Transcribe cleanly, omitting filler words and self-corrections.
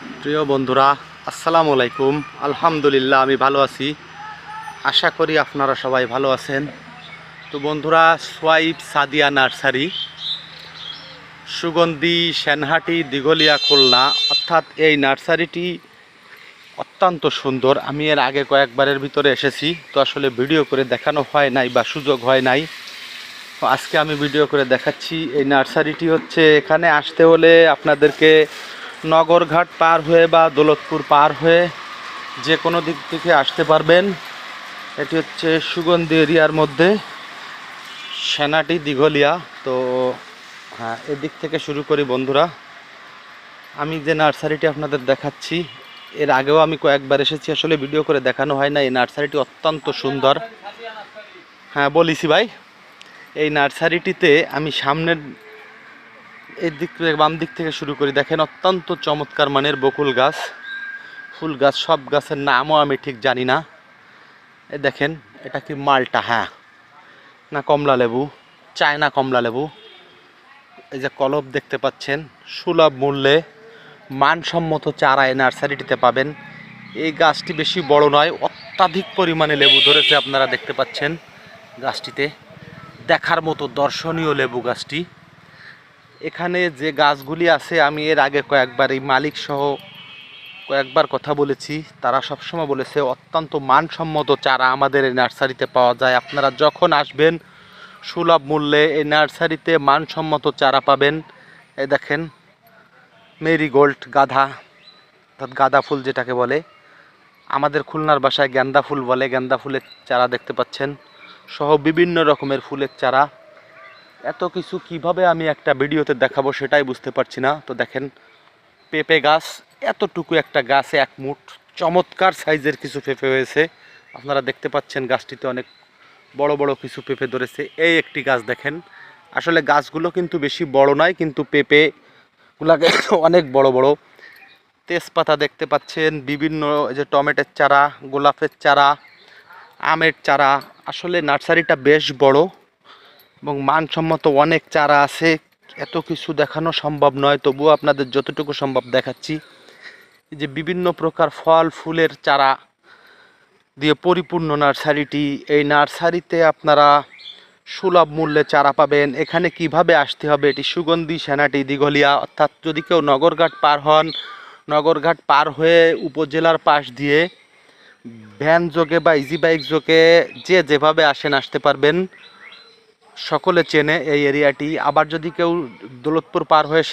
প্রিয় বন্ধুরা, আসসালামু আলাইকুম। আলহামদুলিল্লাহ, আমি ভালো আছি। আশা করি আপনারা সবাই ভালো আছেন। তো বন্ধুরা, সোয়াইব সাদিয়া নার্সারি, সুগন্ধি, সেনহাটি, দিঘলিয়া, খুলনা, অর্থাৎ এই নার্সারিটি অত্যন্ত সুন্দর। আমি এর আগে কয়েকবারের ভিতরে এসেছি, তো আসলে ভিডিও করে দেখানো হয় নাই বা সুযোগ হয় নাই। তো আজকে আমি ভিডিও করে দেখাচ্ছি। এই নার্সারিটি হচ্ছে, এখানে আসতে হলে আপনাদেরকে নগরঘাট পার হয়ে বা দৌলতপুর পার হয়ে যে কোনো দিক থেকে আসতে পারবেন। এটি হচ্ছে সুগন্ধি এরিয়ার মধ্যে, সেনাটি, দিঘলিয়া। তো হ্যাঁ, এদিক থেকে শুরু করি বন্ধুরা। আমি যে নার্সারিটি আপনাদের দেখাচ্ছি, এর আগেও আমি কয়েকবার এসেছি, আসলে ভিডিও করে দেখানো হয় না। এই নার্সারিটি অত্যন্ত সুন্দর। হ্যাঁ, বলিছি ভাই, এই নার্সারিটিতে আমি সামনের এই দিক থেকে, বাম দিক থেকে শুরু করি। দেখেন, অত্যন্ত চমৎকার মানের বকুল গাছ, ফুল গাছ। সব গাছের নামও আমি ঠিক জানি না। এ দেখেন, এটা কি মালটা? হ্যাঁ, না কমলা লেবু, চায়না কমলা লেবু। এই যে কলব দেখতে পাচ্ছেন, সুলভ মূল্যে মানসম্মত চারা এই নার্সারিটিতে পাবেন। এই গাছটি বেশি বড় নয়, অত্যাধিক পরিমাণে লেবু ধরেছে। আপনারা দেখতে পাচ্ছেন গাছটিতে, দেখার মতো দর্শনীয় লেবু গাছটি। এখানে যে গাছগুলি আছে, আমি এর আগে কয়েকবার এই মালিক সহ কয়েকবার কথা বলেছি। তারা সবসময় বলেছে অত্যন্ত মানসম্মত চারা আমাদের এই নার্সারিতে পাওয়া যায়। আপনারা যখন আসবেন সুলভ মূল্যে এই নার্সারিতে মানসম্মত চারা পাবেন। এই দেখেন, মেরিগোল্ড, গাঁদা, অর্থাৎ গাঁদা ফুল যেটাকে বলে, আমাদের খুলনার ভাষায় গেন্দা ফুল বলে। গেন্দা ফুলের চারা দেখতে পাচ্ছেন, সহ বিভিন্ন রকমের ফুলের চারা। এত কিছু কিভাবে আমি একটা ভিডিওতে দেখাবো সেটাই বুঝতে পারছি না। তো দেখেন, পেঁপে গাছ, এতটুকু একটা গাছে এক মুঠ, চমৎকার সাইজের কিছু পেঁপে হয়েছে। আপনারা দেখতে পাচ্ছেন গাছটিতে অনেক বড় বড় কিছু পেঁপে ধরেছে। এই একটি গাছ দেখেন, আসলে গাছগুলো কিন্তু বেশি বড় নয়, কিন্তু পেঁপেগুলাকে অনেক বড় বড়। তেজপাতা দেখতে পাচ্ছেন, বিভিন্ন যে টমেটোর চারা, গোলাপের চারা, আমের চারা। আসলে নার্সারিটা বেশ বড় এবং মানসম্মত অনেক চারা আছে। এত কিছু দেখানো সম্ভব নয়, তবুও আপনাদের যতটুকু সম্ভব দেখাচ্ছি। এই যে বিভিন্ন প্রকার ফল ফুলের চারা দিয়ে পরিপূর্ণ নার্সারিটি। এই নার্সারিতে আপনারা সুলভ মূল্যে চারা পাবেন। এখানে কিভাবে আসতে হবে, এটি সুগন্ধি, সেনাটি, দিঘলিয়া। অর্থাৎ যদি কেউ নগরঘাট পার হন, নগরঘাট পার হয়ে উপজেলার পাশ দিয়ে ভ্যান যোগে বা ইজি বাইক যোগে যে যেভাবে আসেন আসতে পারবেন। সকলে চেনে এই এরিয়াটি। আবার যদি কেউ দৌলতপুর পার হয়ে